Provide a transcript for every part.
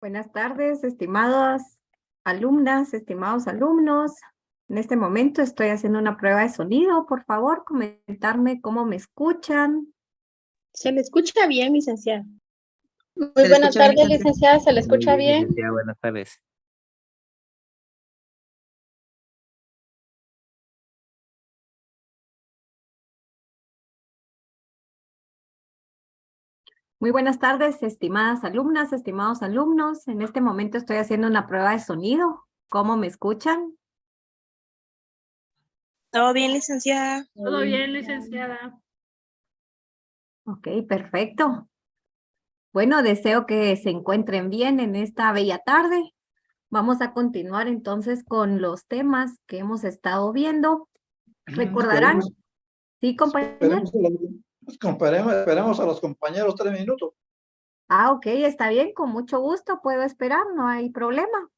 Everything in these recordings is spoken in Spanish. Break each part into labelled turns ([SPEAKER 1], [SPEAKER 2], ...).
[SPEAKER 1] Buenas tardes, estimadas alumnas, estimados alumnos. En este momento estoy haciendo una prueba de sonido. Por favor, comentarme cómo me escuchan.
[SPEAKER 2] Se le escucha bien, licenciada.
[SPEAKER 3] Muy
[SPEAKER 1] ¿Se le
[SPEAKER 3] buena
[SPEAKER 1] escucha bien,
[SPEAKER 3] tarde,
[SPEAKER 1] licenciada?
[SPEAKER 3] licenciada. ¿Se le
[SPEAKER 4] Muy
[SPEAKER 3] escucha
[SPEAKER 4] bien,
[SPEAKER 3] bien?
[SPEAKER 4] licenciada, buenas tardes.
[SPEAKER 1] Muy buenas tardes, estimadas alumnas, estimados alumnos. En este momento estoy haciendo una prueba de sonido. ¿Cómo me escuchan?
[SPEAKER 2] ¿Todo bien, licenciada?
[SPEAKER 5] Todo bien, licenciada.
[SPEAKER 1] Ok, perfecto. Bueno, deseo que se encuentren bien en esta bella tarde. Vamos a continuar entonces con los temas que hemos estado viendo. ¿Recordarán? Sí, compañero.
[SPEAKER 6] Esperemos a los compañeros 3 minutos.
[SPEAKER 1] Ah, ok, está bien, con mucho gusto, puedo esperar, no hay problema.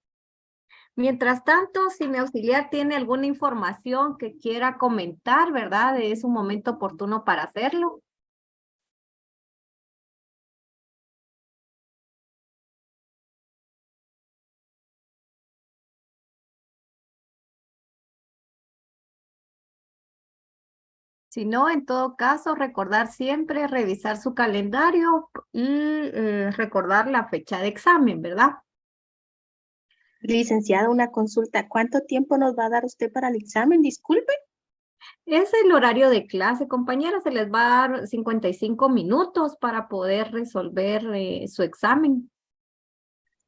[SPEAKER 1] Mientras tanto, si mi auxiliar tiene alguna información que quiera comentar, ¿verdad? Es un momento oportuno para hacerlo. Si no, en todo caso, recordar siempre revisar su calendario y recordar la fecha de examen, ¿verdad?
[SPEAKER 2] Licenciada, una consulta. ¿Cuánto tiempo nos va a dar usted para el examen? Disculpe.
[SPEAKER 1] Es el horario de clase, compañera, se les va a dar 55 minutos para poder resolver su examen.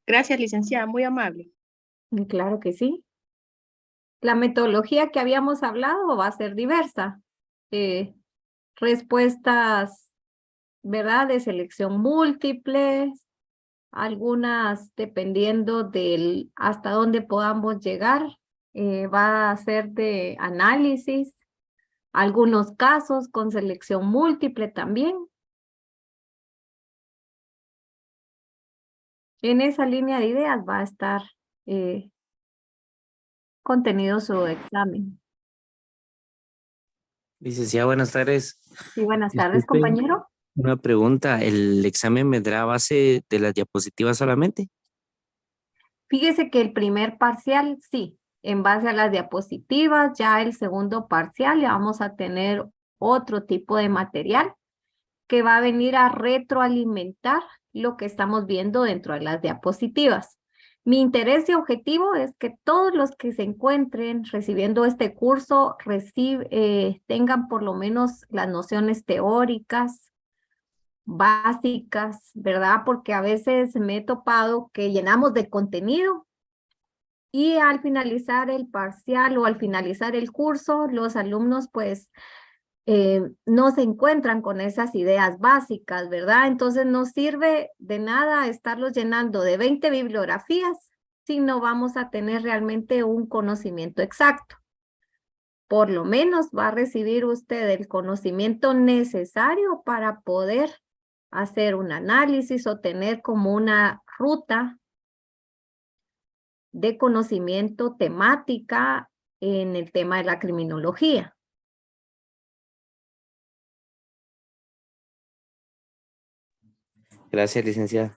[SPEAKER 2] Gracias, licenciada. Muy amable.
[SPEAKER 1] Claro que sí. La metodología que habíamos hablado va a ser diversa. Respuestas, ¿verdad? De selección múltiples, algunas dependiendo del hasta dónde podamos llegar, va a ser de análisis, algunos casos con selección múltiple también. En esa línea de ideas va a estar contenido su examen.
[SPEAKER 4] Licenciada, buenas tardes.
[SPEAKER 1] Sí, buenas tardes,
[SPEAKER 4] Disculpe,
[SPEAKER 1] compañero.
[SPEAKER 4] una pregunta. ¿El examen vendrá a base de las diapositivas solamente?
[SPEAKER 1] Fíjese que el primer parcial, sí, en base a las diapositivas, ya el segundo parcial ya vamos a tener otro tipo de material que va a venir a retroalimentar lo que estamos viendo dentro de las diapositivas. Mi interés y objetivo es que todos los que se encuentren recibiendo este curso tengan por lo menos las nociones teóricas, básicas, ¿verdad? Porque a veces me he topado que llenamos de contenido y al finalizar el parcial o al finalizar el curso, los alumnos pues no se encuentran con esas ideas básicas, ¿verdad? Entonces no sirve de nada estarlos llenando de 20 bibliografías si no vamos a tener realmente un conocimiento exacto. Por lo menos va a recibir usted el conocimiento necesario para poder hacer un análisis o tener como una ruta de conocimiento temática en el tema de la criminología.
[SPEAKER 4] Gracias, licenciada.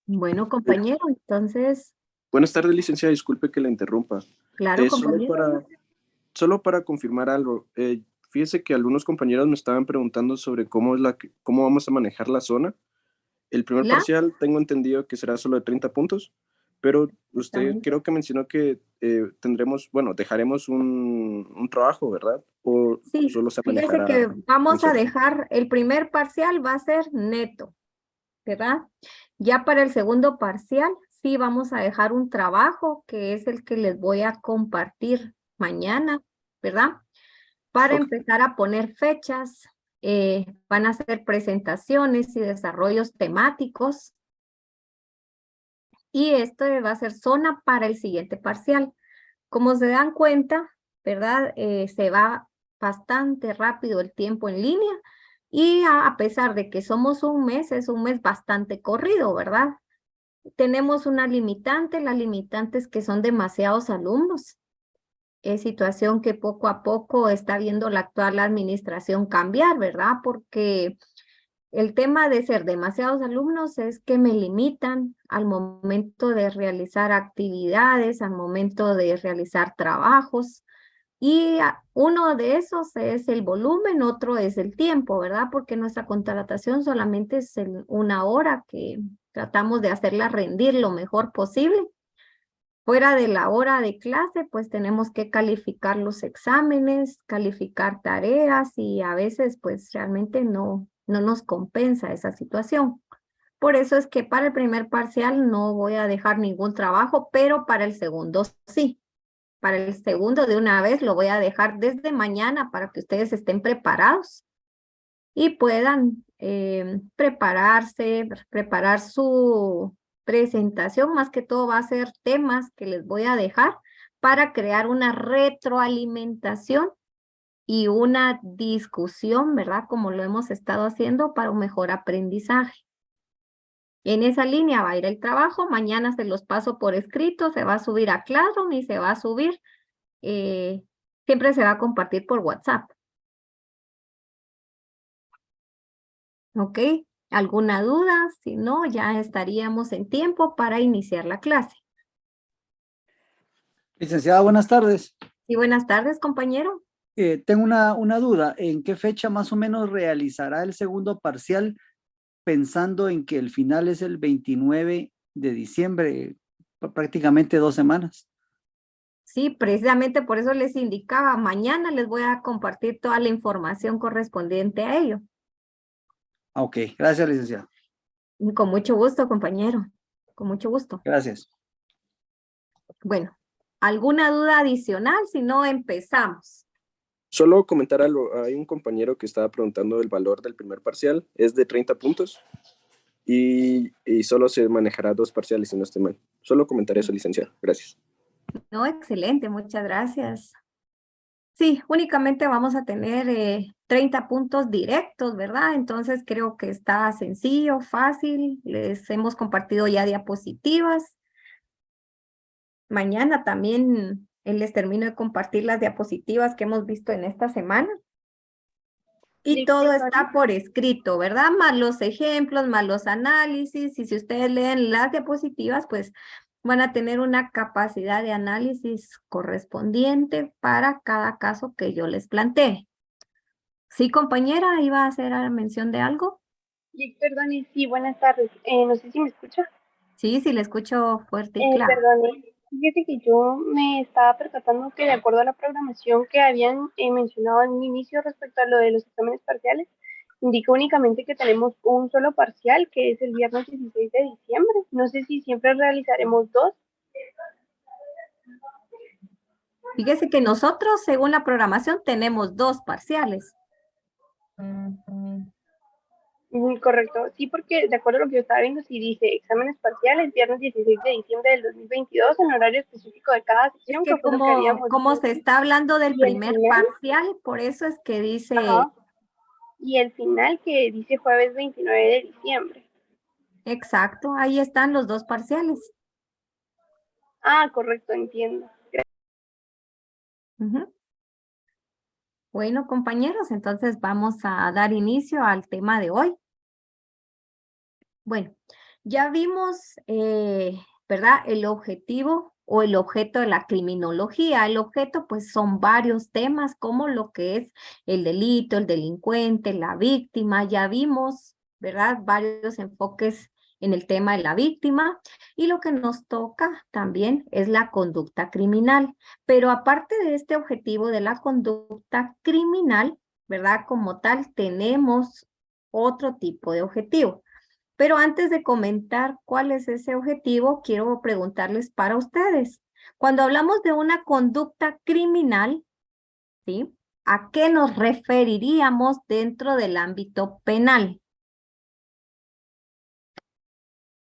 [SPEAKER 1] Bueno, compañero, entonces,
[SPEAKER 7] Buenas tardes, licenciada. Disculpe que la interrumpa.
[SPEAKER 1] claro,
[SPEAKER 7] Solo
[SPEAKER 1] compañero.
[SPEAKER 7] para confirmar algo. Fíjese que algunos compañeros me estaban preguntando sobre cómo vamos a manejar la zona. El primer parcial tengo entendido que será solo de 30 puntos, pero usted creo que mencionó que dejaremos un trabajo, ¿verdad? O
[SPEAKER 1] Sí,
[SPEAKER 7] solo se
[SPEAKER 1] fíjese
[SPEAKER 7] manejará
[SPEAKER 1] que vamos a
[SPEAKER 7] un
[SPEAKER 1] dejar, el primer parcial va a ser neto, ¿verdad? Ya para el segundo parcial, sí vamos a dejar un trabajo que es el que les voy a compartir mañana, ¿verdad? Para empezar a poner fechas, van a hacer presentaciones y desarrollos temáticos. Y esto va a ser zona para el siguiente parcial. Como se dan cuenta, ¿verdad? Se va bastante rápido el tiempo en línea y a pesar de que somos un mes, es un mes bastante corrido, ¿verdad? Tenemos una limitante, la limitante es que son demasiados alumnos. Es situación que poco a poco está viendo la actual administración cambiar, ¿verdad? Porque el tema de ser demasiados alumnos es que me limitan al momento de realizar actividades, al momento de realizar trabajos. Y uno de esos es el volumen, otro es el tiempo, ¿verdad? Porque nuestra contratación solamente es una hora que tratamos de hacerla rendir lo mejor posible. Fuera de la hora de clase, pues tenemos que calificar los exámenes, calificar tareas y a veces pues realmente no nos compensa esa situación. Por eso es que para el primer parcial no voy a dejar ningún trabajo, pero para el segundo sí. Para el segundo de una vez lo voy a dejar desde mañana para que ustedes estén preparados y puedan preparar su presentación. Más que todo va a ser temas que les voy a dejar para crear una retroalimentación y una discusión, ¿verdad? Como lo hemos estado haciendo para un mejor aprendizaje. En esa línea va a ir el trabajo, mañana se los paso por escrito, se va a subir a Classroom y se va a subir, siempre se va a compartir por WhatsApp. ¿Ok? ¿Alguna duda? Si no, ya estaríamos en tiempo para iniciar la clase.
[SPEAKER 3] Licenciada, buenas tardes.
[SPEAKER 1] Sí, buenas tardes, compañero.
[SPEAKER 3] Tengo una duda. ¿En qué fecha más o menos realizará el segundo parcial, pensando en que el final es el 29 de diciembre, prácticamente 2 semanas?
[SPEAKER 1] Sí, precisamente por eso les indicaba, mañana les voy a compartir toda la información correspondiente a ello.
[SPEAKER 3] Ok, gracias, licenciada.
[SPEAKER 1] Con mucho gusto, compañero. Con mucho gusto.
[SPEAKER 3] Gracias.
[SPEAKER 1] Bueno, ¿alguna duda adicional? Si no, empezamos.
[SPEAKER 7] Solo comentar algo. Hay un compañero que estaba preguntando el valor del primer parcial. Es de 30 puntos y solo se manejará 2 parciales si no estoy mal. Solo comentar eso, licenciada. Gracias.
[SPEAKER 1] No, excelente, muchas gracias. Sí, únicamente vamos a tener 30 puntos directos, ¿verdad? Entonces creo que está sencillo, fácil. Les hemos compartido ya diapositivas. Mañana también les termino de compartir las diapositivas que hemos visto en esta semana. Y
[SPEAKER 2] Sí,
[SPEAKER 1] todo
[SPEAKER 2] claro.
[SPEAKER 1] está por escrito, ¿verdad? Más los ejemplos, más los análisis. Y si ustedes leen las diapositivas, pues van a tener una capacidad de análisis correspondiente para cada caso que yo les plantee. Sí, compañera, ¿iba a hacer mención de algo?
[SPEAKER 8] Sí, perdone, sí, buenas tardes. No sé si me escucha.
[SPEAKER 1] Sí, sí, le escucho fuerte y claro.
[SPEAKER 8] Perdone, fíjese que yo me estaba percatando que de acuerdo a la programación que habían mencionado en un inicio respecto a lo de los exámenes parciales, indica únicamente que tenemos un solo parcial, que es el viernes 16 de diciembre. No sé si siempre realizaremos 2.
[SPEAKER 1] Fíjese que nosotros, según la programación, tenemos 2 parciales.
[SPEAKER 8] Correcto, sí, porque de acuerdo a lo que yo estaba viendo, si dice exámenes parciales, viernes 16 de diciembre del 2022, en horario específico de cada
[SPEAKER 1] Es
[SPEAKER 8] sección,
[SPEAKER 1] que
[SPEAKER 8] fue lo que haríamos.
[SPEAKER 1] como se está hablando del
[SPEAKER 8] Y el
[SPEAKER 1] primer
[SPEAKER 8] final,
[SPEAKER 1] parcial, por eso es que dice,
[SPEAKER 8] ajá, y el final que dice jueves 29 de diciembre.
[SPEAKER 1] exacto, ahí están los 2 parciales.
[SPEAKER 8] Ah, correcto, entiendo.
[SPEAKER 1] Ujú. Bueno, compañeros, entonces vamos a dar inicio al tema de hoy. Bueno, ya vimos, ¿verdad? El objetivo o el objeto de la criminología. El objeto, pues, son varios temas, como lo que es el delito, el delincuente, la víctima. Ya vimos, ¿verdad? Varios enfoques en el tema de la víctima. Y lo que nos toca también es la conducta criminal. Pero aparte de este objetivo de la conducta criminal, ¿verdad? Como tal, tenemos otro tipo de objetivo. Pero antes de comentar cuál es ese objetivo, quiero preguntarles para ustedes. Cuando hablamos de una conducta criminal, ¿sí? ¿A qué nos referiríamos dentro del ámbito penal?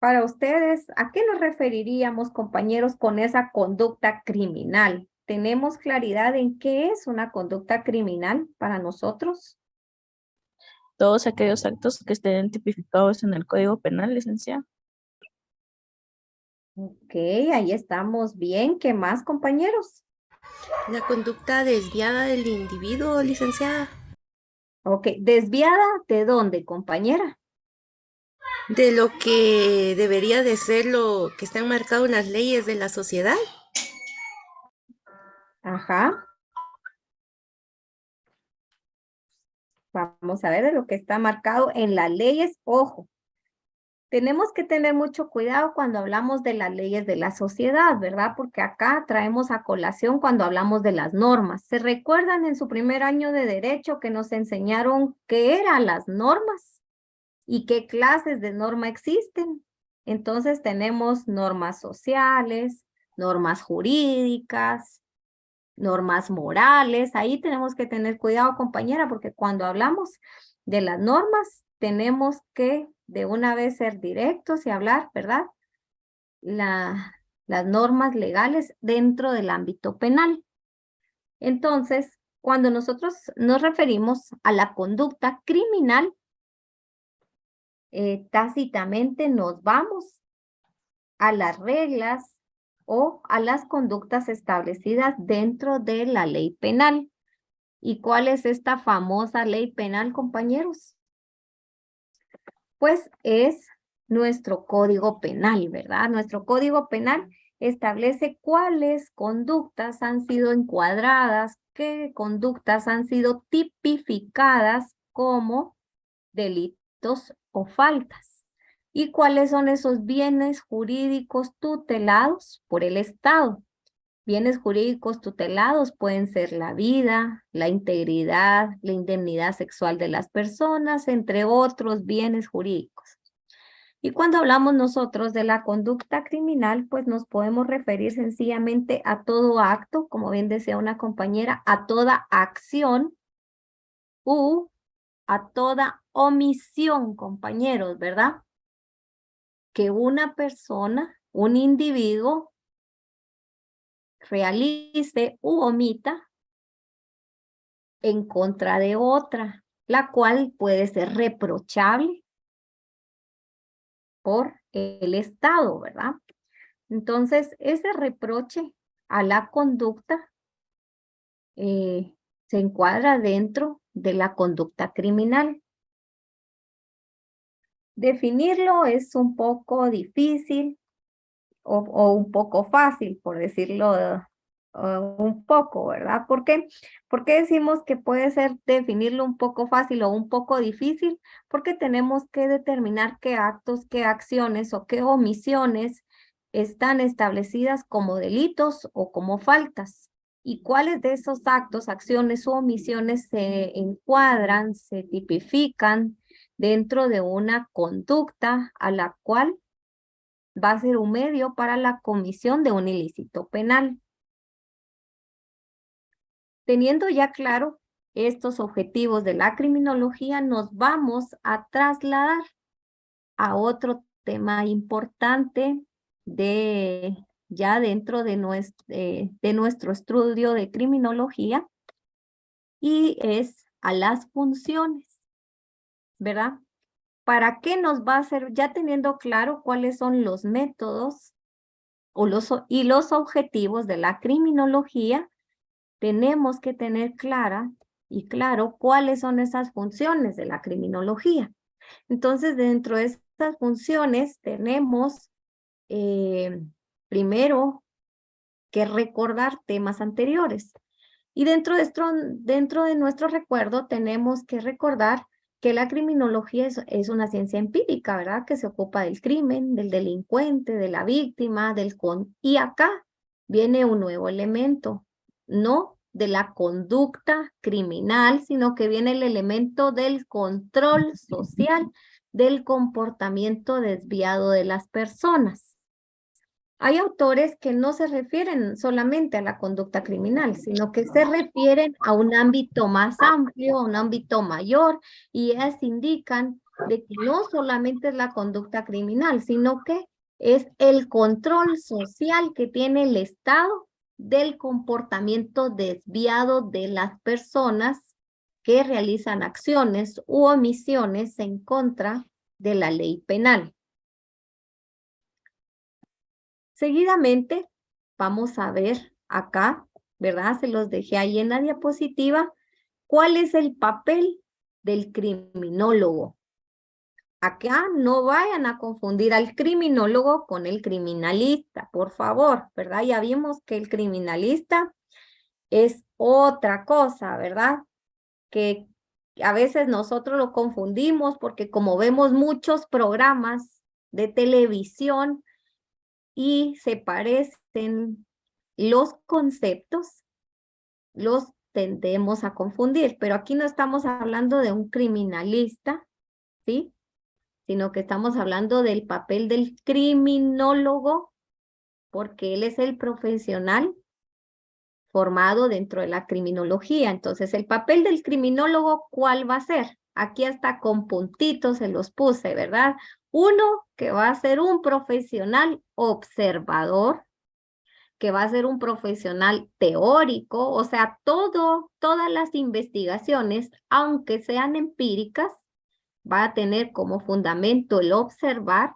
[SPEAKER 1] Para ustedes, ¿a qué nos referiríamos, compañeros, con esa conducta criminal? ¿Tenemos claridad en qué es una conducta criminal para nosotros?
[SPEAKER 9] Todos aquellos actos que estén tipificados en el Código Penal, licenciada.
[SPEAKER 1] Ok, ahí estamos bien. ¿Qué más, compañeros?
[SPEAKER 10] La conducta desviada del individuo, licenciada.
[SPEAKER 1] Ok, ¿desviada de dónde, compañera?
[SPEAKER 10] De lo que debería de ser lo que está enmarcado en las leyes de la sociedad.
[SPEAKER 1] Ajá. Vamos a ver de lo que está marcado en las leyes. Ojo, tenemos que tener mucho cuidado cuando hablamos de las leyes de la sociedad, ¿verdad? Porque acá traemos a colación cuando hablamos de las normas. ¿Se recuerdan en su primer año de derecho que nos enseñaron qué eran las normas y qué clases de norma existen? Entonces tenemos normas sociales, normas jurídicas, normas morales. Ahí tenemos que tener cuidado, compañera, porque cuando hablamos de las normas, tenemos que de una vez ser directos y hablar, ¿verdad? Las normas legales dentro del ámbito penal. Entonces, cuando nosotros nos referimos a la conducta criminal, tácitamente nos vamos a las reglas o a las conductas establecidas dentro de la ley penal. ¿Y cuál es esta famosa ley penal, compañeros? Pues es nuestro Código Penal, ¿verdad? Nuestro Código Penal establece cuáles conductas han sido encuadradas, qué conductas han sido tipificadas como delitos o faltas, y cuáles son esos bienes jurídicos tutelados por el Estado. Bienes jurídicos tutelados pueden ser la vida, la integridad, la indemnidad sexual de las personas, entre otros bienes jurídicos. Y cuando hablamos nosotros de la conducta criminal, pues nos podemos referir sencillamente a todo acto, como bien decía una compañera, a toda acción u a toda omisión, compañeros, ¿verdad? Que una persona, un individuo, realice u omita en contra de otra, la cual puede ser reprochable por el Estado, ¿verdad? Entonces, ese reproche a la conducta se encuadra dentro de la conducta criminal. Definirlo es un poco difícil o un poco fácil, por decirlo un poco, ¿verdad? ¿Por qué? ¿Por qué decimos que puede ser definirlo un poco fácil o un poco difícil? Porque tenemos que determinar qué actos, qué acciones o qué omisiones están establecidas como delitos o como faltas. Y cuáles de esos actos, acciones u omisiones se encuadran, se tipifican dentro de una conducta a la cual va a ser un medio para la comisión de un ilícito penal. Teniendo ya claro estos objetivos de la criminología, nos vamos a trasladar a otro tema importante ya dentro de nuestro estudio de criminología, y es a las funciones, ¿verdad? ¿Para qué nos va a servir? Ya teniendo claro cuáles son los métodos y los objetivos de la criminología, tenemos que tener claro cuáles son esas funciones de la criminología. Entonces, dentro de estas funciones tenemos primero que recordar temas anteriores. Y dentro de nuestro recuerdo tenemos que recordar que la criminología es una ciencia empírica, ¿verdad? Que se ocupa del crimen, del delincuente, de la víctima, y acá viene un nuevo elemento, no de la conducta criminal, sino que viene el elemento del control social, del comportamiento desviado de las personas. Hay autores que no se refieren solamente a la conducta criminal, sino que se refieren a un ámbito más amplio, a un ámbito mayor, y ellas indican de que no solamente es la conducta criminal, sino que es el control social que tiene el Estado del comportamiento desviado de las personas que realizan acciones u omisiones en contra de la ley penal. Seguidamente, vamos a ver acá, ¿verdad? Se los dejé ahí en la diapositiva. ¿Cuál es el papel del criminólogo. Acá no vayan a confundir al criminólogo con el criminalista, por favor, ¿verdad? Ya vimos que el criminalista es otra cosa, ¿verdad? Que a veces nosotros lo confundimos porque como vemos muchos programas de televisión y se parecen los conceptos, los tendemos a confundir, pero aquí no estamos hablando de un criminalista, ¿sí? Sino que estamos hablando del papel del criminólogo, porque él es el profesional formado dentro de la criminología. Entonces, el papel del criminólogo, ¿cuál va a ser? Aquí hasta con puntitos se los puse, ¿verdad? Uno, que va a ser un profesional observador, que va a ser un profesional teórico, o sea, todas las investigaciones, aunque sean empíricas, va a tener como fundamento el observar,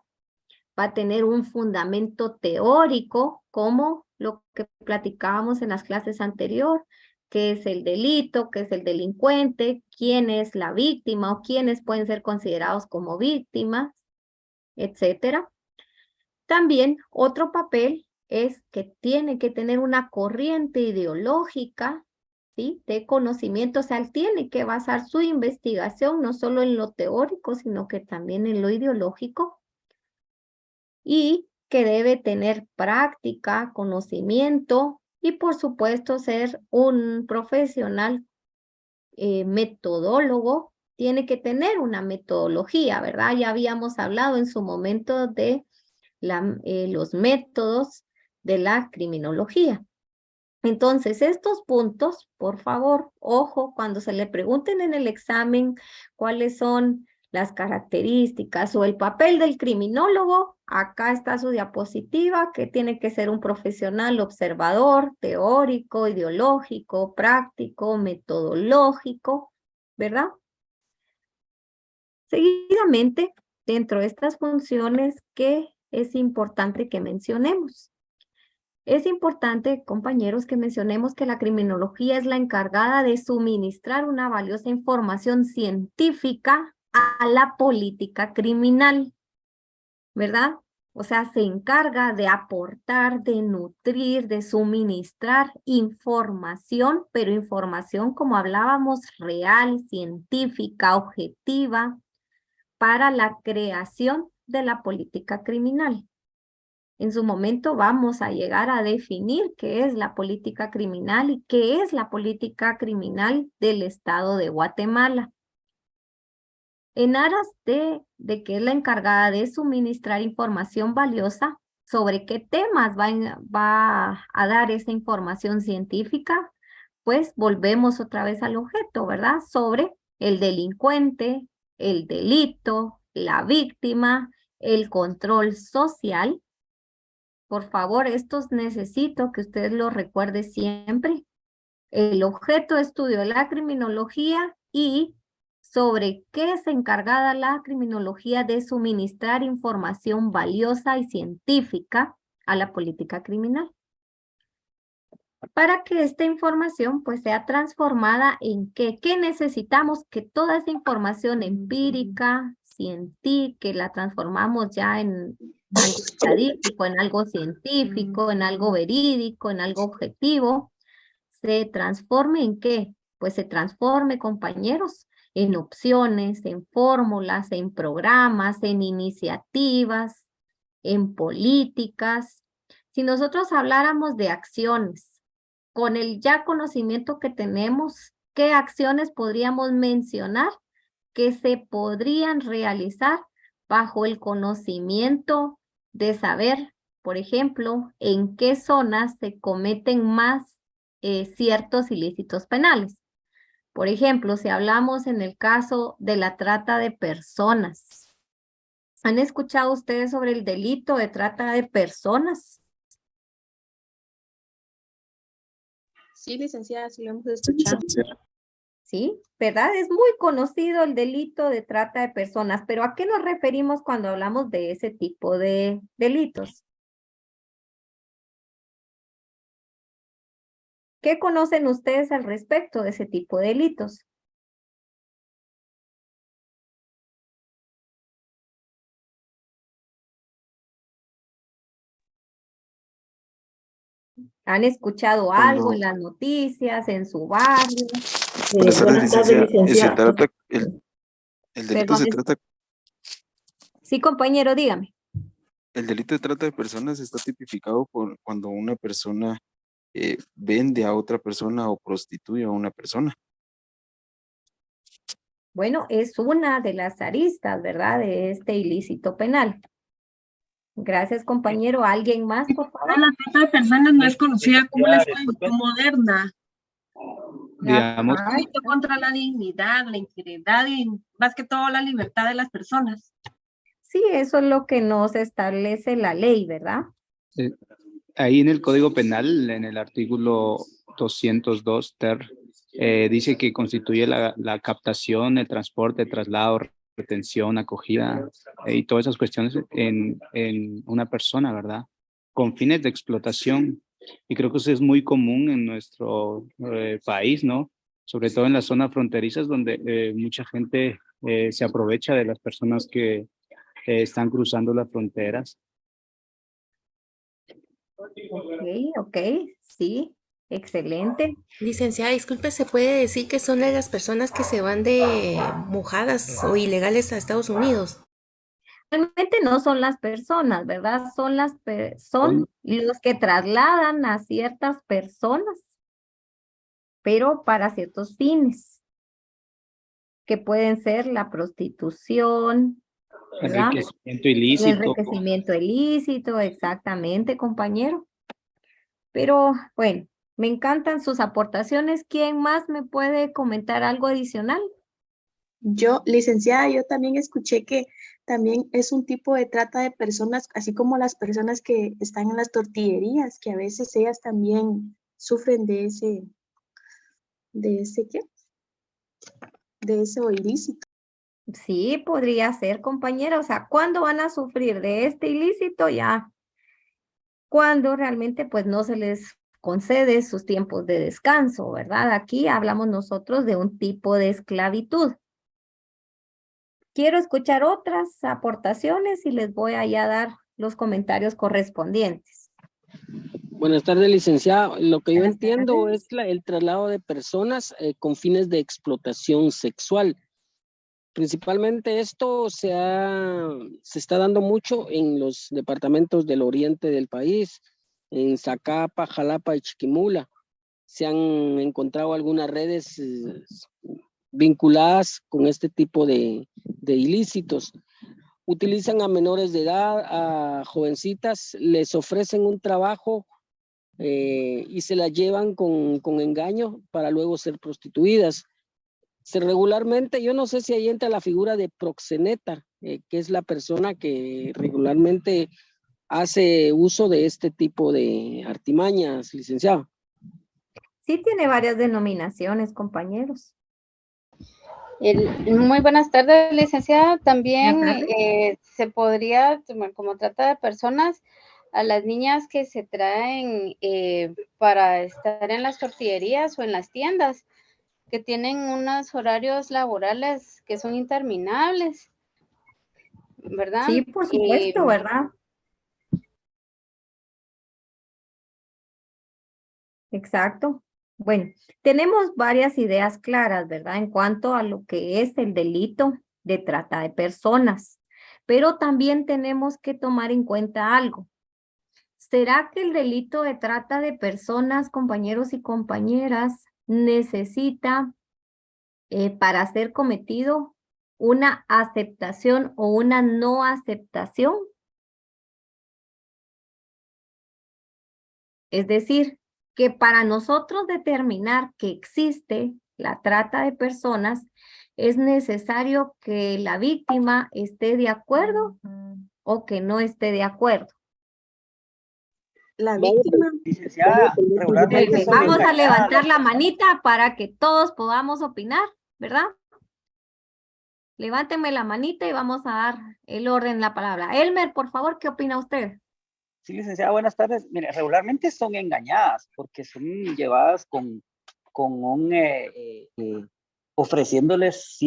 [SPEAKER 1] va a tener un fundamento teórico, como lo que platicábamos en las clases anteriores, qué es el delito, qué es el delincuente, quién es la víctima o quiénes pueden ser considerados como víctimas, etcétera. También otro papel es que tiene que tener una corriente ideológica, ¿sí? De conocimiento, o sea, él tiene que basar su investigación no solo en lo teórico, sino que también en lo ideológico, y que debe tener práctica, conocimiento y por supuesto ser un profesional metodólogo. Tiene que tener una metodología, ¿verdad? Ya habíamos hablado en su momento de los métodos de la criminología. Entonces, estos puntos, por favor, ojo, cuando se le pregunten en el examen cuáles son las características o el papel del criminólogo, acá está su diapositiva, que tiene que ser un profesional observador, teórico, ideológico, práctico, metodológico, ¿verdad? Seguidamente, dentro de estas funciones, ¿qué es importante que mencionemos? Es importante, compañeros, que mencionemos que la criminología es la encargada de suministrar una valiosa información científica a la política criminal, ¿verdad? O sea, se encarga de aportar, de nutrir, de suministrar información, pero información, como hablábamos, real, científica, objetiva, para la creación de la política criminal. En su momento vamos a llegar a definir qué es la política criminal y qué es la política criminal del Estado de Guatemala. En aras de que es la encargada de suministrar información valiosa sobre qué temas va a dar esa información científica, pues volvemos otra vez al objeto, ¿verdad? Sobre el delincuente, el delito, la víctima, el control social. Por favor, estos necesito que usted los recuerde siempre. El objeto de estudio de la criminología y sobre qué es encargada la criminología de suministrar información valiosa y científica a la política criminal. Para que esta información pues sea transformada en ¿qué necesitamos? Que toda esa información empírica, científica, que la transformamos ya en algo estadístico, en algo científico, en algo verídico, en algo objetivo, se transforme en ¿qué? Pues se transforme, compañeros, en opciones, en fórmulas, en programas, en iniciativas, en políticas. Si nosotros habláramos de acciones, con el ya conocimiento que tenemos, ¿qué acciones podríamos mencionar que se podrían realizar bajo el conocimiento de saber, por ejemplo, en qué zonas se cometen más ciertos ilícitos penales? Por ejemplo, si hablamos en el caso de la trata de personas, ¿han escuchado ustedes sobre el delito de trata de personas?
[SPEAKER 2] Sí, licenciada, sí lo hemos escuchado.
[SPEAKER 1] ¿Sí? ¿Verdad? Es muy conocido el delito de trata de personas, pero ¿a qué nos referimos cuando hablamos de ese tipo de delitos? ¿Qué conocen ustedes al respecto de ese tipo de delitos? ¿Han escuchado algo
[SPEAKER 11] Cuando,
[SPEAKER 1] en las noticias, en su barrio?
[SPEAKER 11] buenas tardes,
[SPEAKER 12] Buenas tardes,
[SPEAKER 11] licenciada.
[SPEAKER 12] licenciado.
[SPEAKER 11] El delito
[SPEAKER 1] Perdón,
[SPEAKER 11] se trata,
[SPEAKER 1] sí, compañero, dígame.
[SPEAKER 11] el delito de trata de personas está tipificado por cuando una persona vende a otra persona o prostituye a una persona.
[SPEAKER 1] Bueno, es una de las aristas, ¿verdad? De este ilícito penal. Gracias, compañero. ¿Alguien más, por favor?
[SPEAKER 12] La trata de personas no es conocida como la esclavitud moderna.
[SPEAKER 13] Digamos,
[SPEAKER 1] Ajá.
[SPEAKER 12] Delito contra la dignidad, la integridad y más que todo la libertad de las personas.
[SPEAKER 1] Sí, eso es lo que nos establece la ley, ¿verdad?
[SPEAKER 13] ahí en el Código Penal, en el artículo 202 ter, dice que constituye la captación, el transporte, traslado, retención, acogida y todas esas cuestiones en una persona, ¿verdad? Con fines de explotación. Y creo que eso es muy común en nuestro país, ¿no? Sobre todo en las zonas fronterizas donde mucha gente se aprovecha de las personas que están cruzando las fronteras.
[SPEAKER 1] Ok, sí, excelente.
[SPEAKER 10] Licenciada, disculpe, ¿se puede decir que son de las personas que se van de mojadas o ilegales a Estados Unidos?
[SPEAKER 1] Realmente no son las personas, ¿verdad? Son los que trasladan a ciertas personas, pero para ciertos fines, que pueden ser la prostitución, ¿verdad?
[SPEAKER 13] Enriquecimiento
[SPEAKER 1] El
[SPEAKER 13] ilícito.
[SPEAKER 1] enriquecimiento ilícito, exactamente, compañero. Pero bueno, me encantan sus aportaciones. ¿Quién más me puede comentar algo adicional?
[SPEAKER 2] Yo, licenciada, yo también escuché que también es un tipo de trata de personas, así como las personas que están en las tortillerías, que a veces ellas también sufren ¿qué? De ese ilícito.
[SPEAKER 1] Sí, podría ser, compañera. O sea, ¿cuándo van a sufrir de este ilícito? Ya, cuando realmente pues no se les concede sus tiempos de descanso, ¿verdad? Aquí hablamos nosotros de un tipo de esclavitud. Quiero escuchar otras aportaciones y les voy a ya dar los comentarios correspondientes.
[SPEAKER 14] Buenas tardes, licenciada. Lo que yo
[SPEAKER 1] Buenas
[SPEAKER 14] entiendo
[SPEAKER 1] tardes.
[SPEAKER 14] es el traslado de personas con fines de explotación sexual. Principalmente esto se está dando mucho en los departamentos del oriente del país, en Zacapa, Jalapa y Chiquimula. Se han encontrado algunas redes vinculadas con este tipo de ilícitos. Utilizan a menores de edad, a jovencitas, les ofrecen un trabajo y se las llevan con engaño para luego ser prostituidas. Regularmente, yo no sé si ahí entra la figura de proxeneta, que es la persona que regularmente hace uso de este tipo de artimañas, licenciado.
[SPEAKER 1] Sí tiene varias denominaciones, compañeros.
[SPEAKER 15] Muy buenas tardes, licenciada. También
[SPEAKER 1] Buenas tardes.
[SPEAKER 15] se podría tomar como trata de personas a las niñas que se traen para estar en las tortillerías o en las tiendas, que tienen unos horarios laborales que son interminables, ¿verdad?
[SPEAKER 1] Sí, por supuesto, ¿verdad? Exacto. Bueno, tenemos varias ideas claras, ¿verdad? En cuanto a lo que es el delito de trata de personas, pero también tenemos que tomar en cuenta algo. ¿Será que el delito de trata de personas, compañeros y compañeras, necesita para ser cometido una aceptación o una no aceptación? Es decir, que para nosotros determinar que existe la trata de personas, es necesario que la víctima esté de acuerdo o que no esté de acuerdo.
[SPEAKER 2] La víctima, licenciada, regularmente son
[SPEAKER 1] Vamos a
[SPEAKER 2] engañadas
[SPEAKER 1] levantar
[SPEAKER 2] las
[SPEAKER 1] la
[SPEAKER 2] personas.
[SPEAKER 1] manita para que todos podamos opinar, ¿verdad? Levántenme la manita y vamos a dar el orden, la palabra. Elmer, por favor, ¿qué opina usted?
[SPEAKER 16] Sí, licenciada, buenas tardes. Mire, regularmente son engañadas porque son llevadas con ofreciéndoles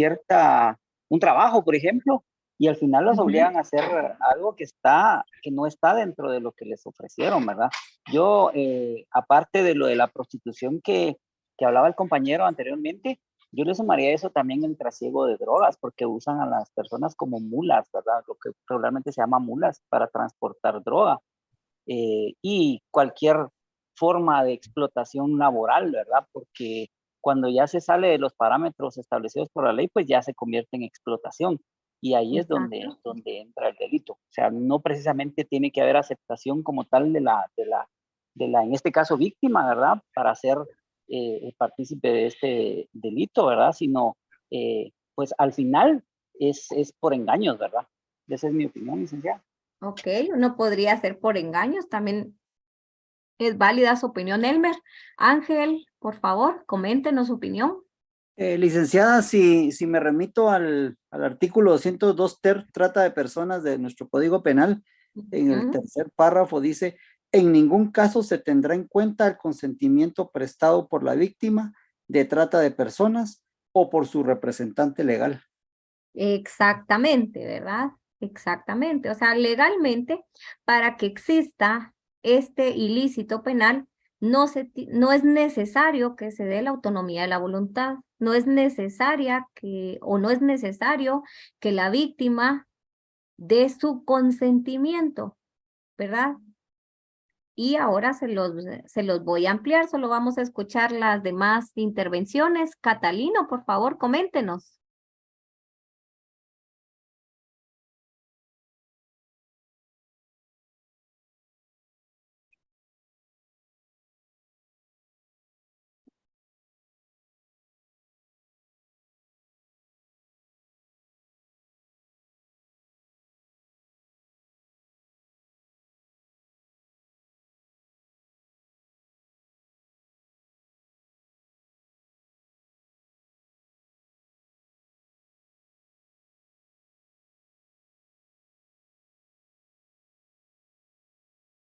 [SPEAKER 16] un trabajo, por ejemplo, y al final los
[SPEAKER 1] Ujú.
[SPEAKER 16] obligan a hacer algo que no está dentro de lo que les ofrecieron, ¿verdad? Yo, aparte de lo de la prostitución que hablaba el compañero anteriormente, yo le sumaría eso también el trasiego de drogas, porque usan a las personas como mulas, ¿verdad? Lo que regularmente se llama mulas para transportar droga. Y cualquier forma de explotación laboral, ¿verdad? Porque cuando ya se sale de los parámetros establecidos por la ley, pues ya se convierte en explotación. Y ahí es donde entra el delito. O sea, no precisamente tiene que haber aceptación como tal de la en este caso, víctima, ¿verdad? Para ser partícipe de este delito, ¿verdad? Sino, pues al final es por engaños, ¿verdad? Esa es mi opinión, licenciada.
[SPEAKER 1] Ok, uno podría hacer por engaños, también es válida su opinión, Elmer. Ángel, por favor, coméntenos su opinión.
[SPEAKER 3] Licenciada, si me remito al artículo 202 ter, trata de personas de nuestro Código Penal, en el tercer párrafo dice, en ningún caso se tendrá en cuenta el consentimiento prestado por la víctima de trata de personas o por su representante legal.
[SPEAKER 1] Exactamente, ¿verdad? Exactamente. O sea, legalmente, para que exista este ilícito penal, no es necesario que se dé la autonomía de la voluntad. No es necesario que la víctima dé su consentimiento, ¿verdad? Y ahora se los voy a ampliar, solo vamos a escuchar las demás intervenciones. Catalino, por favor, coméntenos.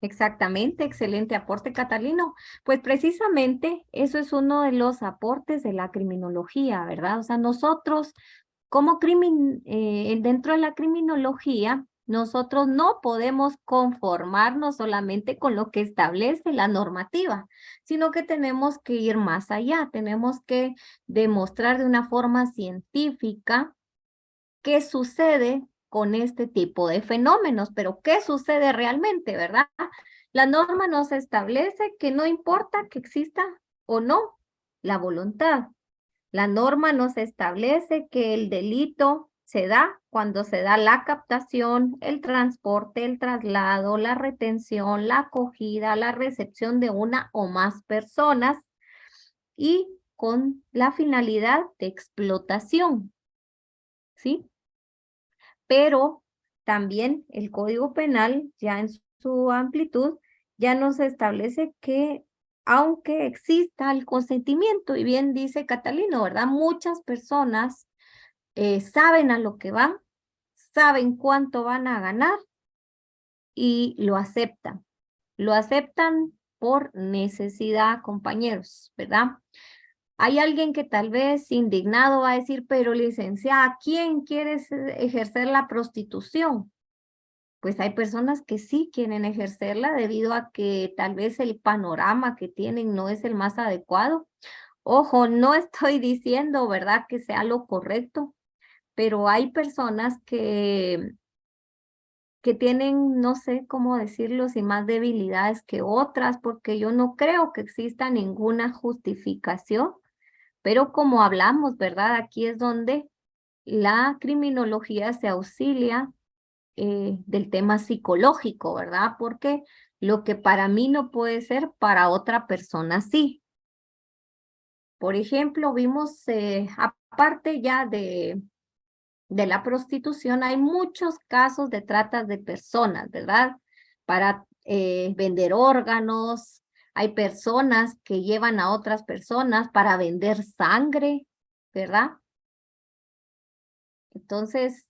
[SPEAKER 1] Exactamente, excelente aporte, Catalino. Pues precisamente eso es uno de los aportes de la criminología, ¿verdad? O sea, nosotros como dentro de la criminología, nosotros no podemos conformarnos solamente con lo que establece la normativa, sino que tenemos que ir más allá, tenemos que demostrar de una forma científica qué sucede con este tipo de fenómenos, pero ¿qué sucede realmente, verdad? La norma nos establece que no importa que exista o no la voluntad. La norma nos establece que el delito se da cuando se da la captación, el transporte, el traslado, la retención, la acogida, la recepción de una o más personas y con la finalidad de explotación, ¿sí? Pero también el Código Penal, ya en su amplitud, ya nos establece que aunque exista el consentimiento, y bien dice Catalino, ¿verdad? Muchas personas saben a lo que van, saben cuánto van a ganar y lo aceptan. Lo aceptan por necesidad, compañeros, ¿verdad? Hay alguien que tal vez indignado va a decir, pero licenciada, ¿quién quiere ejercer la prostitución? Pues hay personas que sí quieren ejercerla debido a que tal vez el panorama que tienen no es el más adecuado. Ojo, no estoy diciendo, ¿verdad?, que sea lo correcto, pero hay personas que tienen, no sé cómo decirlo, sin más debilidades que otras, porque yo no creo que exista ninguna justificación. Pero como hablamos, ¿verdad? Aquí es donde la criminología se auxilia del tema psicológico, ¿verdad? Porque lo que para mí no puede ser, para otra persona sí. Por ejemplo, vimos, aparte ya de la prostitución, hay muchos casos de trata de personas, ¿verdad? Para vender órganos, hay personas que llevan a otras personas para vender sangre, ¿verdad? Entonces,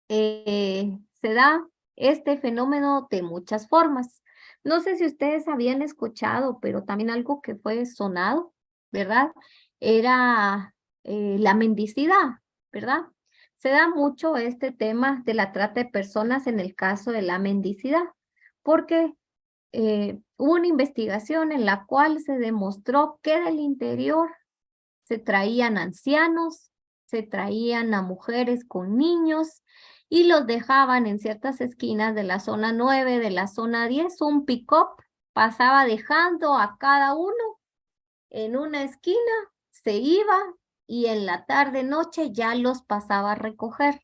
[SPEAKER 1] se da este fenómeno de muchas formas. No sé si ustedes habían escuchado, pero también algo que fue sonado, ¿verdad? Era la mendicidad, ¿verdad? Se da mucho este tema de la trata de personas en el caso de la mendicidad, porque hubo una investigación en la cual se demostró que del interior se traían ancianos, se traían a mujeres con niños y los dejaban en ciertas esquinas de la zona 9, de la zona 10, un pick-up pasaba dejando a cada uno en una esquina, se iba y en la tarde noche ya los pasaba a recoger.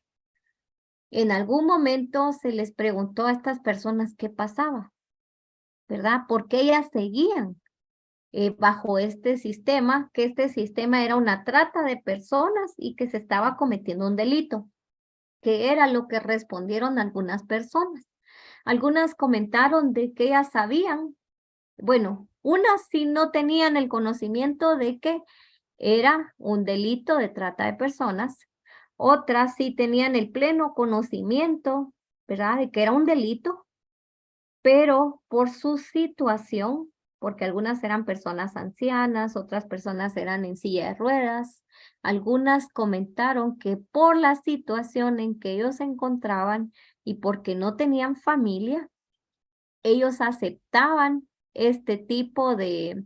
[SPEAKER 1] En algún momento se les preguntó a estas personas qué pasaba, ¿verdad? Porque ellas seguían bajo este sistema, que este sistema era una trata de personas y que se estaba cometiendo un delito, que era lo que respondieron algunas personas. Algunas comentaron de que ellas sabían, bueno, unas sí no tenían el conocimiento de que era un delito de trata de personas, otras sí tenían el pleno conocimiento, ¿verdad?, de que era un delito, pero por su situación, porque algunas eran personas ancianas, otras personas eran en silla de ruedas, algunas comentaron que por la situación en que ellos se encontraban y porque no tenían familia, ellos aceptaban este tipo de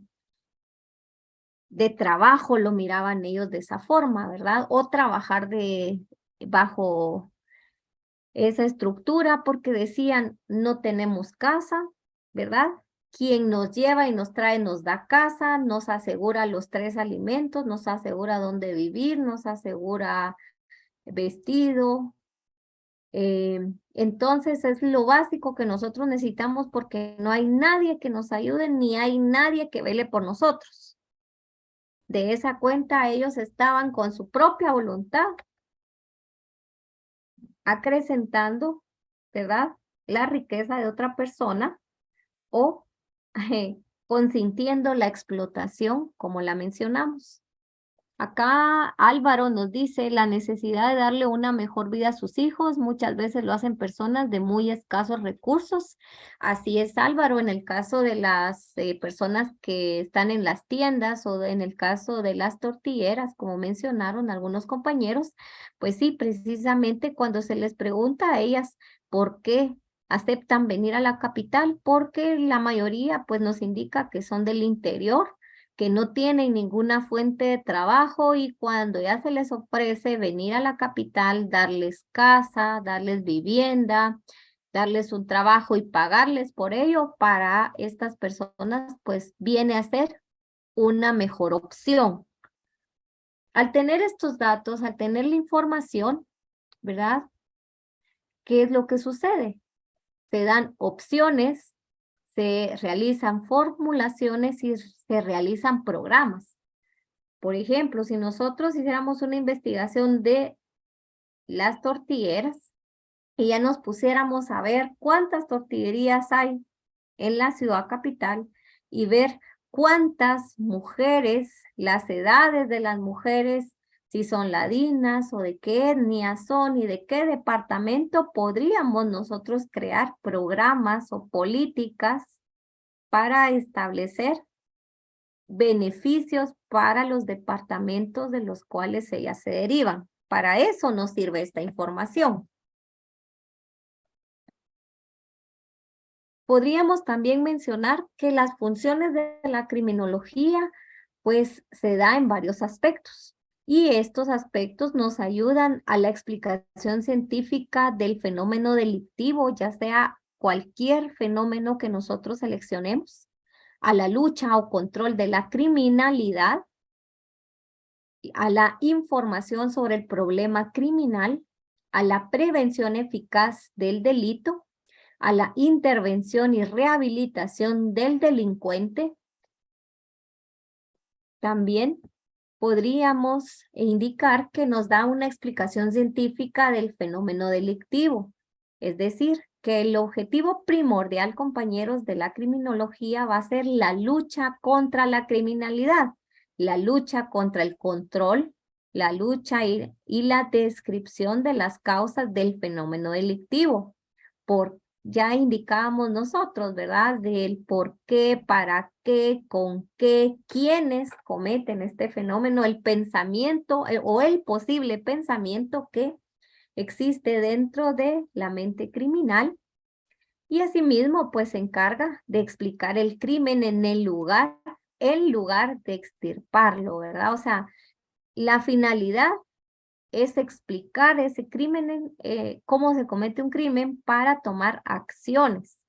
[SPEAKER 1] trabajo, lo miraban ellos de esa forma, ¿verdad? O trabajar bajo esa estructura porque decían, no tenemos casa, ¿verdad? Quien nos lleva y nos trae nos da casa, nos asegura los 3 alimentos, nos asegura dónde vivir, nos asegura vestido. Entonces es lo básico que nosotros necesitamos porque no hay nadie que nos ayude ni hay nadie que vele por nosotros. De esa cuenta ellos estaban con su propia voluntad acrecentando, ¿verdad?, la riqueza de otra persona o consintiendo la explotación, como la mencionamos. Acá Álvaro nos dice la necesidad de darle una mejor vida a sus hijos. Muchas veces lo hacen personas de muy escasos recursos. Así es, Álvaro, en el caso de las personas que están en las tiendas o en el caso de las tortilleras, como mencionaron algunos compañeros, pues sí, precisamente cuando se les pregunta a ellas por qué aceptan venir a la capital, porque la mayoría pues nos indica que son del interior, que no tienen ninguna fuente de trabajo y cuando ya se les ofrece venir a la capital, darles casa, darles vivienda, darles un trabajo y pagarles por ello, para estas personas pues viene a ser una mejor opción. Al tener estos datos, al tener la información, ¿verdad?, ¿qué es lo que sucede? Se dan opciones, se realizan formulaciones y se realizan programas. Por ejemplo, si nosotros hiciéramos una investigación de las tortilleras y ya nos pusiéramos a ver cuántas tortillerías hay en la ciudad capital y ver cuántas mujeres, las edades de las mujeres, si son ladinas o de qué etnia son y de qué departamento, podríamos nosotros crear programas o políticas para establecer beneficios para los departamentos de los cuales ellas se derivan. Para eso nos sirve esta información. Podríamos también mencionar que las funciones de la criminología pues se da en varios aspectos. Y estos aspectos nos ayudan a la explicación científica del fenómeno delictivo, ya sea cualquier fenómeno que nosotros seleccionemos, a la lucha o control de la criminalidad, a la información sobre el problema criminal, a la prevención eficaz del delito, a la intervención y rehabilitación del delincuente. También podríamos indicar que nos da una explicación científica del fenómeno delictivo, es decir, que el objetivo primordial, compañeros, de la criminología va a ser la lucha contra la criminalidad, la lucha contra el control, la lucha y la descripción de las causas del fenómeno delictivo. Ya indicábamos nosotros, ¿verdad?, del por qué, para qué, con qué, quiénes cometen este fenómeno, el pensamiento o el posible pensamiento que existe dentro de la mente criminal y asimismo pues se encarga de explicar el crimen en lugar de extirparlo, ¿verdad? O sea, la finalidad es explicar ese crimen, cómo se comete un crimen para tomar acciones.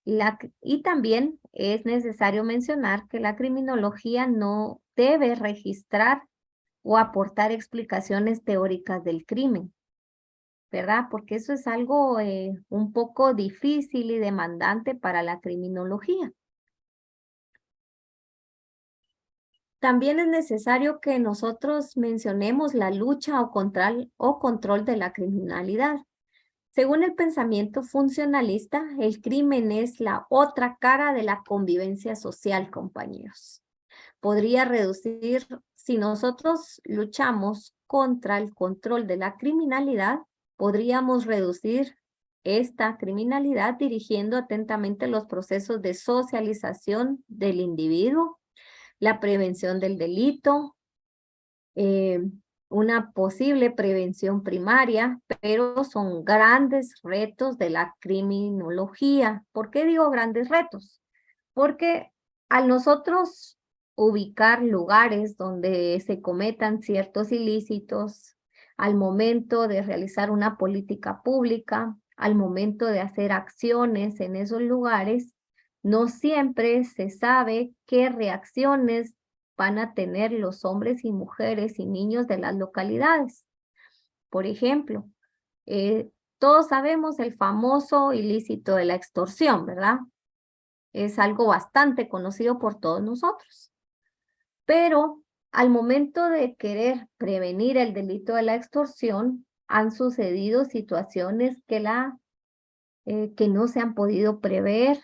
[SPEAKER 1] Y también es necesario mencionar que la criminología no debe registrar o aportar explicaciones teóricas del crimen, ¿verdad? Porque eso es algo un poco difícil y demandante para la criminología. También es necesario que nosotros mencionemos la lucha o control de la criminalidad. Según el pensamiento funcionalista, el crimen es la otra cara de la convivencia social, compañeros. Podría reducir, si nosotros luchamos contra el control de la criminalidad, podríamos reducir esta criminalidad dirigiendo atentamente los procesos de socialización del individuo, la prevención del delito, una posible prevención primaria, pero son grandes retos de la criminología. ¿Por qué digo grandes retos? Porque al nosotros ubicar lugares donde se cometan ciertos ilícitos, al momento de realizar una política pública, al momento de hacer acciones en esos lugares, no siempre se sabe qué reacciones van a tener los hombres y mujeres y niños de las localidades. Por ejemplo, todos sabemos el famoso ilícito de la extorsión, ¿verdad? Es algo bastante conocido por todos nosotros. Pero al momento de querer prevenir el delito de la extorsión, han sucedido situaciones que no se han podido prever.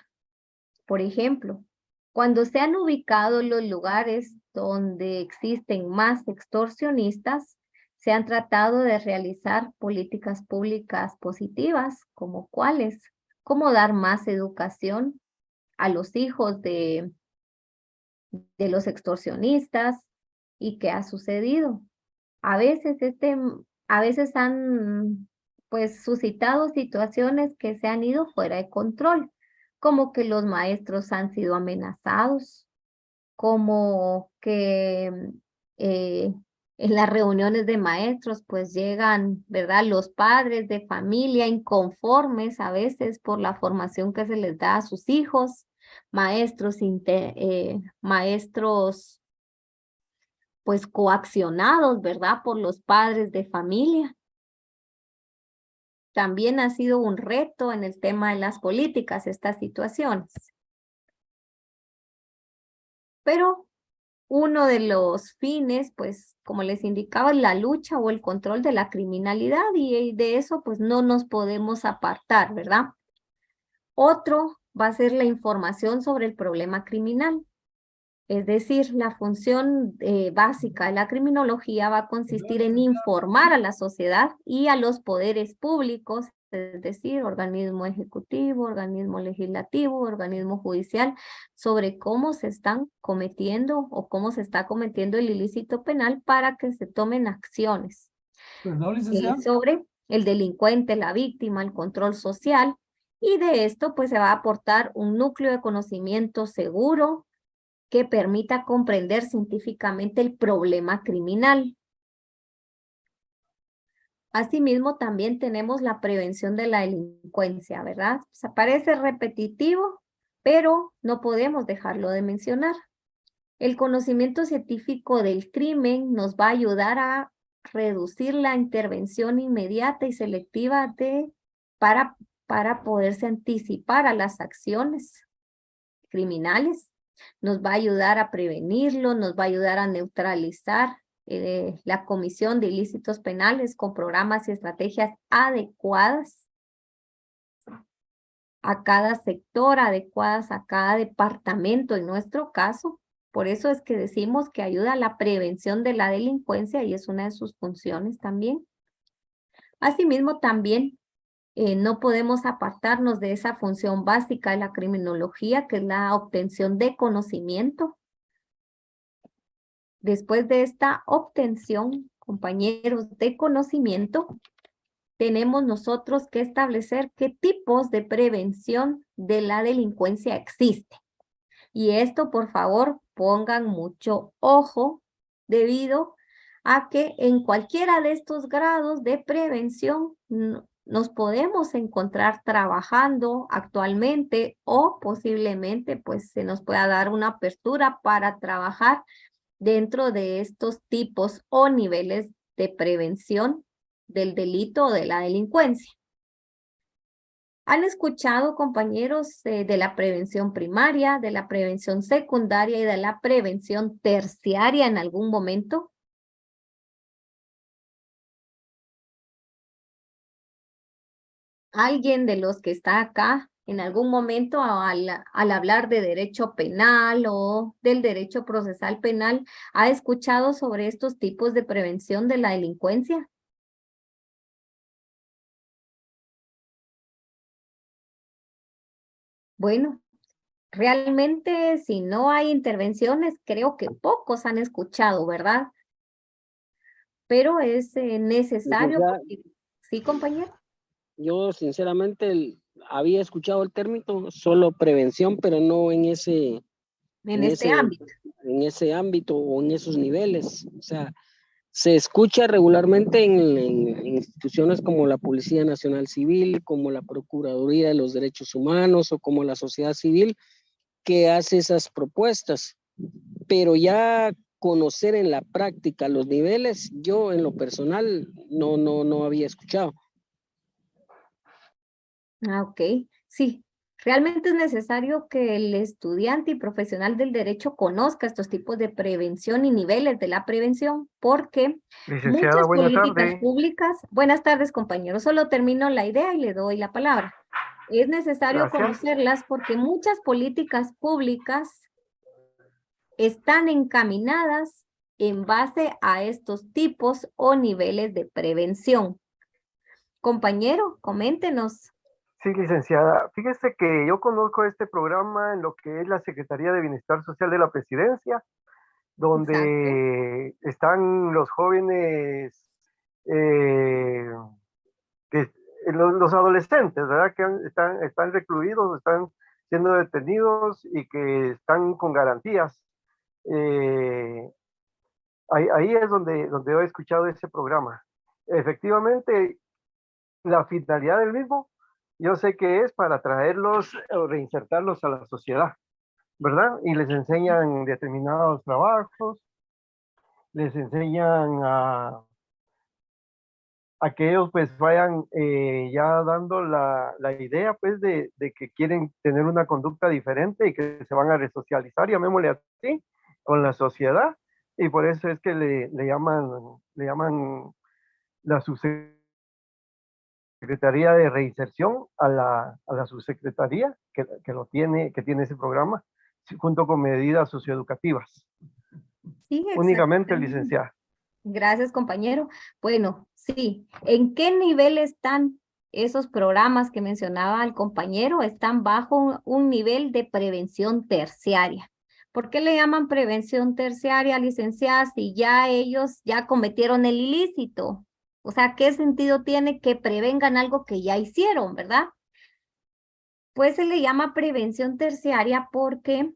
[SPEAKER 1] Por ejemplo, cuando se han ubicado los lugares donde existen más extorsionistas, se han tratado de realizar políticas públicas positivas, como cuáles, como dar más educación a los hijos de los extorsionistas. ¿Y qué ha sucedido? A veces han pues suscitado situaciones que se han ido fuera de control, como que los maestros han sido amenazados, como que en las reuniones de maestros pues llegan, ¿verdad? Los padres de familia inconformes a veces por la formación que se les da a sus hijos, maestros pues coaccionados, ¿verdad? Por los padres de familia. También ha sido un reto en el tema de las políticas, estas situaciones. Pero uno de los fines, pues, como les indicaba, es la lucha o el control de la criminalidad y de eso, pues, no nos podemos apartar, ¿verdad? Otro va a ser la información sobre el problema criminal. Es decir, la función básica de la criminología va a consistir en informar a la sociedad y a los poderes públicos, es decir, organismo ejecutivo, organismo legislativo, organismo judicial, sobre cómo se están cometiendo o cómo se está cometiendo el ilícito penal para que se tomen acciones.
[SPEAKER 17] Perdón, licenciada.
[SPEAKER 1] Sobre el delincuente, la víctima, el control social, y de esto pues se va a aportar un núcleo de conocimiento seguro, que permita comprender científicamente el problema criminal. Asimismo, también tenemos la prevención de la delincuencia, ¿verdad? O sea, parece repetitivo, pero no podemos dejarlo de mencionar. El conocimiento científico del crimen nos va a ayudar a reducir la intervención inmediata y selectiva para poderse anticipar a las acciones criminales. Nos va a ayudar a prevenirlo, nos va a ayudar a neutralizar la comisión de ilícitos penales con programas y estrategias adecuadas a cada sector, adecuadas a cada departamento en nuestro caso. Por eso es que decimos que ayuda a la prevención de la delincuencia y es una de sus funciones también. Asimismo, también no podemos apartarnos de esa función básica de la criminología, que es la obtención de conocimiento. Después de esta obtención compañeros de conocimiento, tenemos nosotros que establecer qué tipos de prevención de la delincuencia existen. Y esto, por favor, pongan mucho ojo debido a que en cualquiera de estos grados de prevención nos podemos encontrar trabajando actualmente o posiblemente pues se nos pueda dar una apertura para trabajar dentro de estos tipos o niveles de prevención del delito o de la delincuencia. ¿Han escuchado, compañeros, de la prevención primaria, de la prevención secundaria y de la prevención terciaria en algún momento? ¿Alguien de los que está acá en algún momento al hablar de derecho penal o del derecho procesal penal ha escuchado sobre estos tipos de prevención de la delincuencia? Bueno, realmente si no hay intervenciones, creo que pocos han escuchado, ¿verdad? Pero es necesario. ¿Sí, compañero?
[SPEAKER 14] Yo sinceramente había escuchado el término solo prevención, pero no en ese
[SPEAKER 1] ámbito.
[SPEAKER 14] En ese ámbito o en esos niveles. O sea, se escucha regularmente en instituciones como la Policía Nacional Civil, como la Procuraduría de los Derechos Humanos o como la sociedad civil que hace esas propuestas. Pero ya conocer en la práctica los niveles, yo en lo personal no había escuchado.
[SPEAKER 1] Ah, ok. Sí, realmente es necesario que el estudiante y profesional del derecho conozca estos tipos de prevención y niveles de la prevención, porque
[SPEAKER 17] Licenciada,
[SPEAKER 1] muchas
[SPEAKER 17] buenas
[SPEAKER 1] políticas
[SPEAKER 17] tardes.
[SPEAKER 1] públicas, buenas tardes, compañeros, solo termino la idea y le doy la palabra. Es necesario
[SPEAKER 17] Gracias.
[SPEAKER 1] conocerlas porque muchas políticas públicas están encaminadas en base a estos tipos o niveles de prevención. Compañero, coméntenos.
[SPEAKER 17] Sí, licenciada. Fíjese que yo conozco este programa en lo que es la Secretaría de Bienestar Social de la Presidencia, donde están los jóvenes, los adolescentes, ¿verdad? Que están recluidos, están siendo detenidos y que están con garantías. Ahí es donde he escuchado ese programa. Efectivamente, la finalidad del mismo, yo sé que es para traerlos o reinsertarlos a la sociedad, ¿verdad? Y les enseñan determinados trabajos, les enseñan a que ellos pues vayan ya dando la idea pues de que quieren tener una conducta diferente y que se van a resocializar, llamémosle así, con la sociedad, y por eso es que le llaman la subsecretaría de reinserción a la subsecretaría que tiene ese programa junto con medidas socioeducativas.
[SPEAKER 1] Sí,
[SPEAKER 17] Únicamente,
[SPEAKER 1] exactamente.
[SPEAKER 17] licenciada.
[SPEAKER 1] Gracias, compañero. Bueno, sí, ¿en qué nivel están esos programas que mencionaba el compañero? Están bajo un nivel de prevención terciaria. ¿Por qué le llaman prevención terciaria, licenciada, si ya ellos ya cometieron el ilícito? O sea, ¿qué sentido tiene que prevengan algo que ya hicieron, verdad? Pues se le llama prevención terciaria porque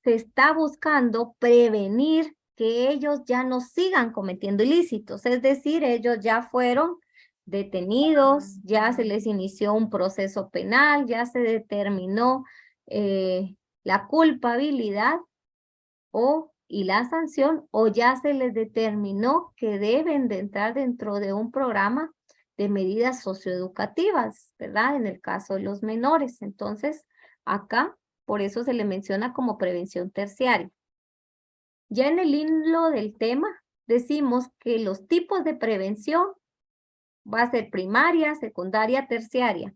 [SPEAKER 1] se está buscando prevenir que ellos ya no sigan cometiendo ilícitos, es decir, ellos ya fueron detenidos, ya se les inició un proceso penal, ya se determinó la culpabilidad y la sanción, o ya se les determinó que deben de entrar dentro de un programa de medidas socioeducativas, ¿verdad? En el caso de los menores. Entonces, acá, por eso se le menciona como prevención terciaria. Ya en el hilo del tema, decimos que los tipos de prevención va a ser primaria, secundaria, terciaria.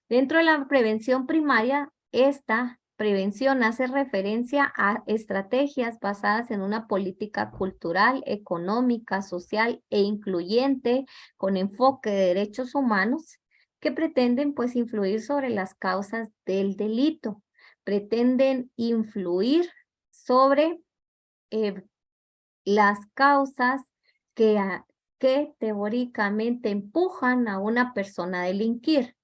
[SPEAKER 1] Dentro de la prevención primaria, esta prevención hace referencia a estrategias basadas en una política cultural, económica, social e incluyente con enfoque de derechos humanos que pretenden pues influir sobre las causas del delito. Pretenden influir sobre las causas que teóricamente empujan a una persona a delinquir.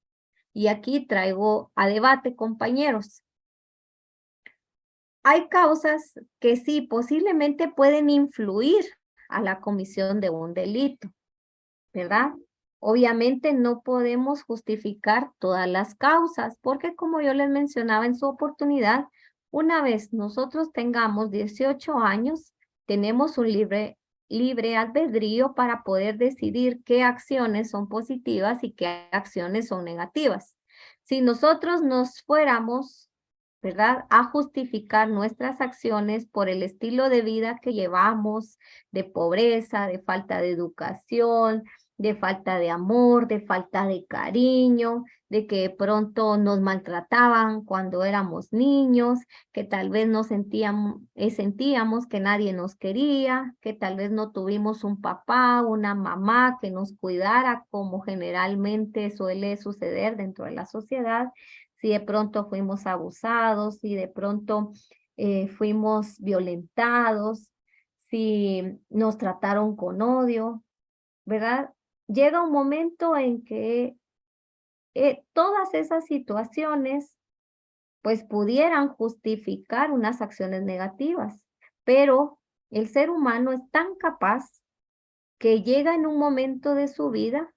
[SPEAKER 1] Y aquí traigo a debate, compañeros. Hay causas que sí, posiblemente pueden influir a la comisión de un delito, ¿verdad? Obviamente no podemos justificar todas las causas, porque como yo les mencionaba en su oportunidad, una vez nosotros tengamos 18 años, tenemos un libre albedrío para poder decidir qué acciones son positivas y qué acciones son negativas. Si nosotros nos fuéramos, ¿verdad?, a justificar nuestras acciones por el estilo de vida que llevamos, de pobreza, de falta de educación, de falta de amor, de falta de cariño, de que de pronto nos maltrataban cuando éramos niños, que tal vez nos sentíamos que nadie nos quería, que tal vez no tuvimos un papá, una mamá que nos cuidara, como generalmente suele suceder dentro de la sociedad. Si de pronto fuimos abusados, si de pronto fuimos violentados, si nos trataron con odio, ¿verdad? Llega un momento en que todas esas situaciones pues pudieran justificar unas acciones negativas, pero el ser humano es tan capaz que llega en un momento de su vida,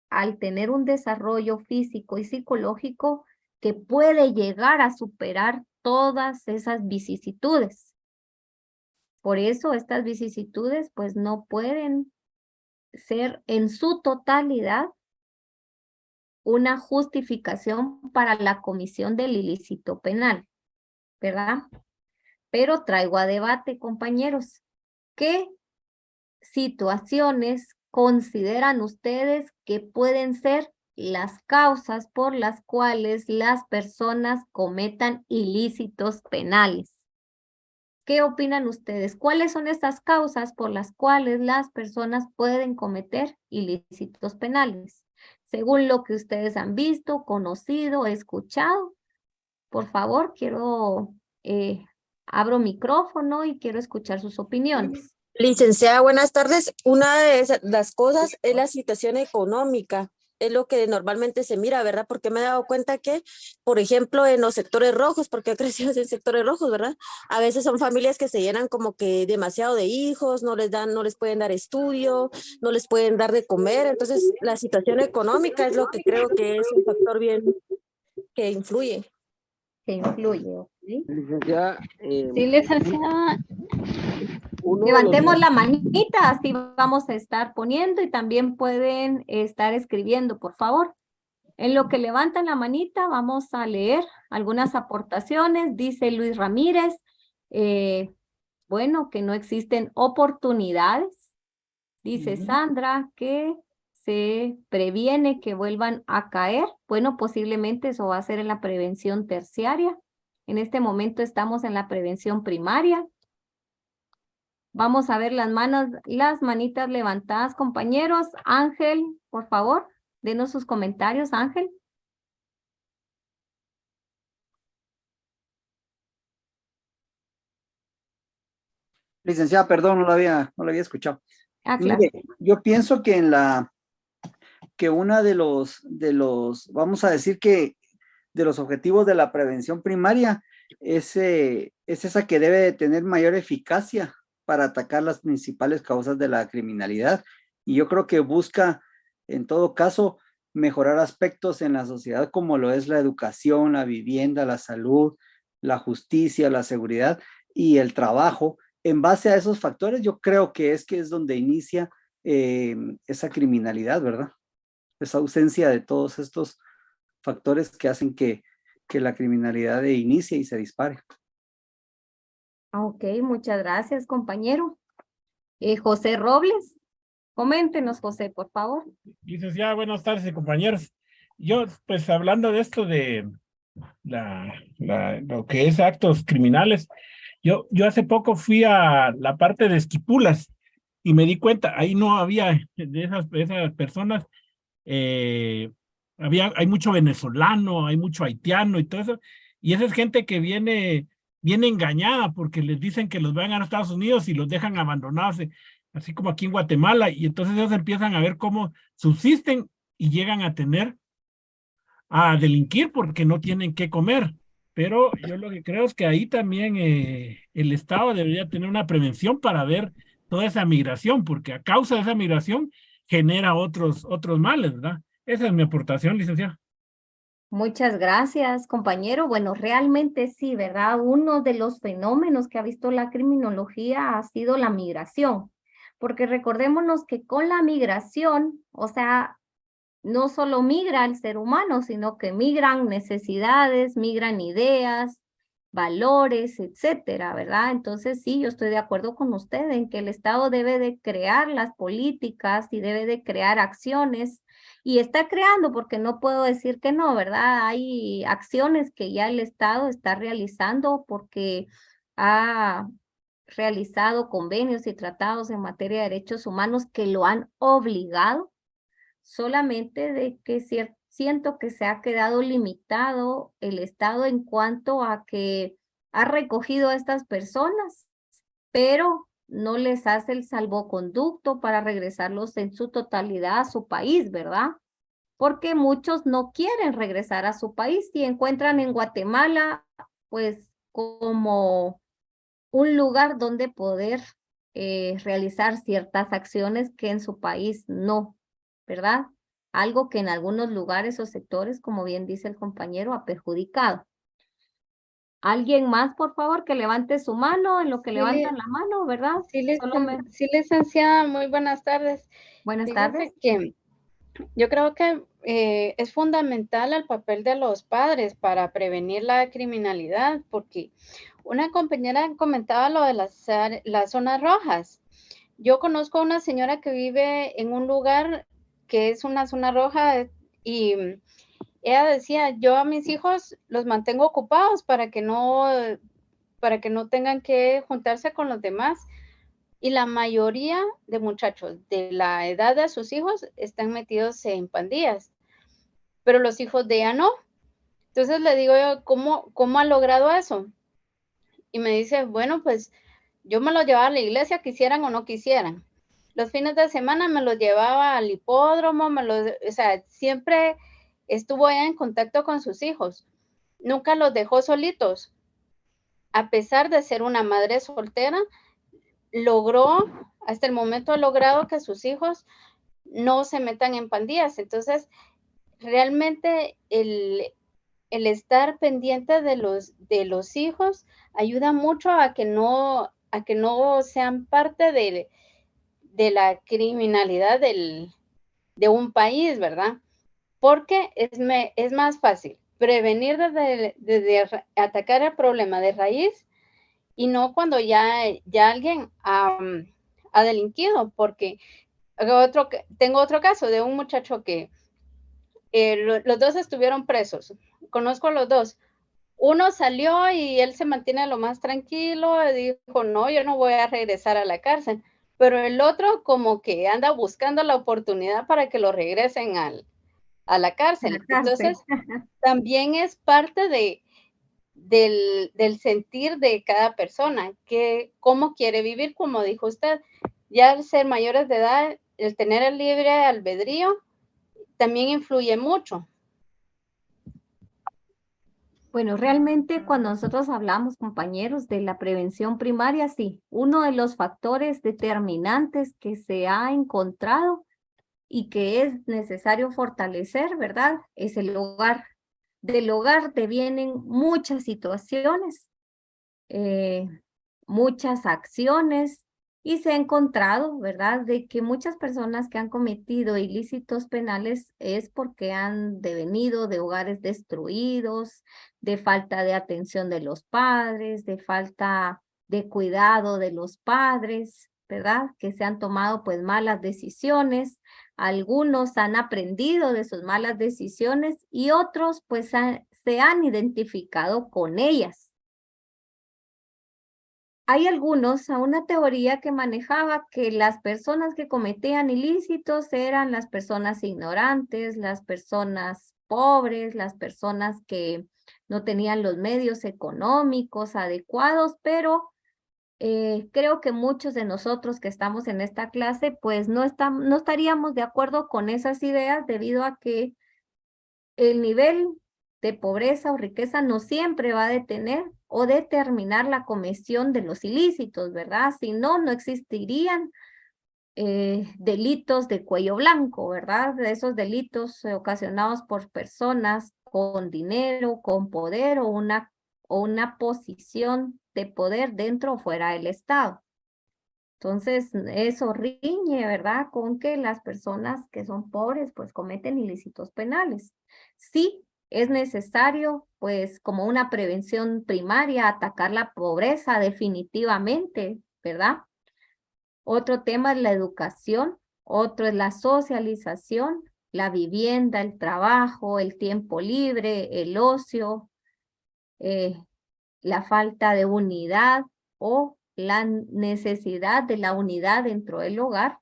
[SPEAKER 1] al tener un desarrollo físico y psicológico, que puede llegar a superar todas esas vicisitudes. Por eso estas vicisitudes pues no pueden ser en su totalidad una justificación para la comisión del ilícito penal, ¿verdad? Pero traigo a debate, compañeros, ¿qué situaciones consideran ustedes que pueden ser las causas por las cuales las personas cometan ilícitos penales? ¿Qué opinan ustedes? ¿Cuáles son estas causas por las cuales las personas pueden cometer ilícitos penales? Según lo que ustedes han visto, conocido, escuchado. Por favor, abro micrófono y quiero escuchar sus opiniones.
[SPEAKER 18] Licenciada, buenas tardes. Una de las cosas es la situación económica. Es lo que normalmente se mira, ¿verdad? Porque me he dado cuenta que, por ejemplo, en los sectores rojos, porque he crecido en sectores rojos, ¿verdad? A veces son familias que se llenan como que demasiado de hijos, no les pueden dar estudio, no les pueden dar de comer. Entonces, la situación económica es lo que creo que es un factor bien que influye.
[SPEAKER 1] Que influye, ¿ok?
[SPEAKER 14] Licenciada,
[SPEAKER 15] Sí, licenciada.
[SPEAKER 1] Levantemos la manita, así vamos a estar poniendo y también pueden estar escribiendo, por favor. En lo que levantan la manita, vamos a leer algunas aportaciones. Dice Luis Ramírez, bueno, que no existen oportunidades. Dice Sandra que se previene que vuelvan a caer. Bueno, posiblemente eso va a ser en la prevención terciaria. En este momento estamos en la prevención primaria. Vamos a ver las manitas levantadas, compañeros. Ángel, por favor, denos sus comentarios, Ángel.
[SPEAKER 3] Licenciada, perdón, no lo había escuchado.
[SPEAKER 1] Claro.
[SPEAKER 3] Mire, yo pienso que una de los, vamos a decir que de los objetivos de la prevención primaria es esa que debe de tener mayor eficacia para atacar las principales causas de la criminalidad. Y yo creo que busca, en todo caso, mejorar aspectos en la sociedad como lo es la educación, la vivienda, la salud, la justicia, la seguridad y el trabajo. En base a esos factores, yo creo que es donde inicia esa criminalidad, ¿verdad? Esa ausencia de todos estos factores que hacen que la criminalidad inicie y se dispare.
[SPEAKER 1] Ok, muchas gracias, compañero. José Robles, coméntenos, José, por favor.
[SPEAKER 19] Licenciada, buenas tardes, compañeros. Yo, pues, hablando de esto de lo que es actos criminales, yo hace poco fui a la parte de Esquipulas y me di cuenta, ahí no había de esas personas, hay mucho venezolano, hay mucho haitiano y todo eso, y esa es gente que viene engañada porque les dicen que los van a Estados Unidos y los dejan abandonados así como aquí en Guatemala, y entonces ellos empiezan a ver cómo subsisten y llegan a delinquir porque no tienen qué comer. Pero yo lo que creo es que ahí también el Estado debería tener una prevención para ver toda esa migración, porque a causa de esa migración genera otros males, ¿verdad? Esa es mi aportación, licenciada.
[SPEAKER 1] Muchas gracias, compañero. Bueno, realmente sí, ¿verdad? Uno de los fenómenos que ha visto la criminología ha sido la migración, porque recordémonos que con la migración, o sea, no solo migra el ser humano, sino que migran necesidades, migran ideas, valores, etcétera, ¿verdad? Entonces sí, yo estoy de acuerdo con usted en que el Estado debe de crear las políticas y debe de crear acciones y está creando, porque no puedo decir que no, ¿verdad? Hay acciones que ya el Estado está realizando porque ha realizado convenios y tratados en materia de derechos humanos que lo han obligado, solamente de que siento que se ha quedado limitado el Estado en cuanto a que ha recogido a estas personas, pero no les hace el salvoconducto para regresarlos en su totalidad a su país, ¿verdad? Porque muchos no quieren regresar a su país y encuentran en Guatemala, pues, como un lugar donde poder realizar ciertas acciones que en su país no, ¿verdad? Algo que en algunos lugares o sectores, como bien dice el compañero, ha perjudicado. ¿Alguien más, por favor, que levante su mano? En lo que levantan la mano, ¿verdad?
[SPEAKER 15] Sí, licenciada, muy buenas tardes.
[SPEAKER 1] Buenas
[SPEAKER 15] Fíjese
[SPEAKER 1] tardes.
[SPEAKER 15] que yo creo que es fundamental el papel de los padres para prevenir la criminalidad, porque una compañera comentaba lo de las zonas rojas. Yo conozco a una señora que vive en un lugar que es una zona roja y ella decía, yo a mis hijos los mantengo ocupados para que no tengan que juntarse con los demás. Y la mayoría de muchachos de la edad de sus hijos están metidos en pandillas, pero los hijos de ella no. Entonces le digo yo, ¿cómo ha logrado eso? Y me dice, bueno, pues yo me los llevaba a la iglesia, quisieran o no quisieran. Los fines de semana me los llevaba al hipódromo, o sea, siempre estuvo ella en contacto con sus hijos. Nunca los dejó solitos. A pesar de ser una madre soltera, hasta el momento ha logrado que sus hijos no se metan en pandillas. Entonces, realmente el estar pendiente de los hijos ayuda mucho a que no sean parte de la criminalidad de un país, ¿verdad? Porque es más fácil prevenir desde atacar el problema de raíz y no cuando ya alguien ha delinquido, porque tengo otro caso de un muchacho que los dos estuvieron presos. Conozco a los dos. Uno salió y él se mantiene lo más tranquilo, dijo, no, yo no voy a regresar a la cárcel. Pero el otro como que anda buscando la oportunidad para que lo regresen a la cárcel. Entonces, también es parte del sentir de cada persona, que cómo quiere vivir, como dijo usted. Ya al ser mayores de edad, el tener el libre albedrío también influye mucho.
[SPEAKER 1] Bueno, realmente cuando nosotros hablamos, compañeros, de la prevención primaria, sí, uno de los factores determinantes que se ha encontrado y que es necesario fortalecer, ¿verdad? Es el hogar. Del hogar devienen muchas situaciones, muchas acciones, y se ha encontrado, ¿verdad?, de que muchas personas que han cometido ilícitos penales es porque han devenido de hogares destruidos, de falta de atención de los padres, de falta de cuidado de los padres, ¿verdad?, que se han tomado pues malas decisiones. Algunos han aprendido de sus malas decisiones y otros pues se han identificado con ellas. Hay algunos, a una teoría que manejaba que las personas que cometían ilícitos eran las personas ignorantes, las personas pobres, las personas que no tenían los medios económicos adecuados, pero creo que muchos de nosotros que estamos en esta clase, pues no estaríamos de acuerdo con esas ideas debido a que el nivel de pobreza o riqueza no siempre va a detener o determinar la comisión de los ilícitos, ¿verdad? Si no, no existirían delitos de cuello blanco, ¿verdad? De esos delitos ocasionados por personas con dinero, con poder o una posición de poder dentro o fuera del Estado. Entonces, eso riñe, ¿verdad? Con que las personas que son pobres, pues cometen ilícitos penales. Sí, es necesario, pues, como una prevención primaria, atacar la pobreza definitivamente, ¿verdad? Otro tema es la educación, otro es la socialización, la vivienda, el trabajo, el tiempo libre, el ocio, la falta de unidad o la necesidad de la unidad dentro del hogar.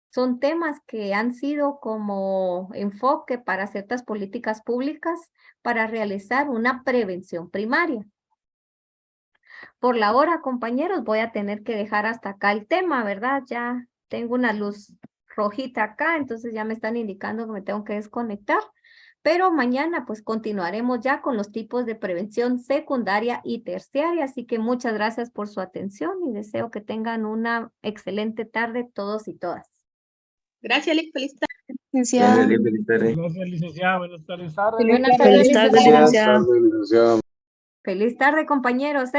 [SPEAKER 1] Son temas que han sido como enfoque para ciertas políticas públicas para realizar una prevención primaria. Por la hora, compañeros, voy a tener que dejar hasta acá el tema, ¿verdad? Ya tengo una luz rojita acá, entonces ya me están indicando que me tengo que desconectar. Pero mañana pues continuaremos ya con los tipos de prevención secundaria y terciaria. Así que muchas gracias por su atención y deseo que tengan una excelente tarde todos y todas.
[SPEAKER 2] Gracias, Lick. Feliz tarde,
[SPEAKER 11] Gracias,
[SPEAKER 2] licenciada.
[SPEAKER 11] Lick, feliz tarde.
[SPEAKER 19] Gracias, licenciada. Buenas tardes.
[SPEAKER 1] Buenas tardes,
[SPEAKER 9] Feliz tarde, licenciada.
[SPEAKER 1] Feliz tarde, compañeros.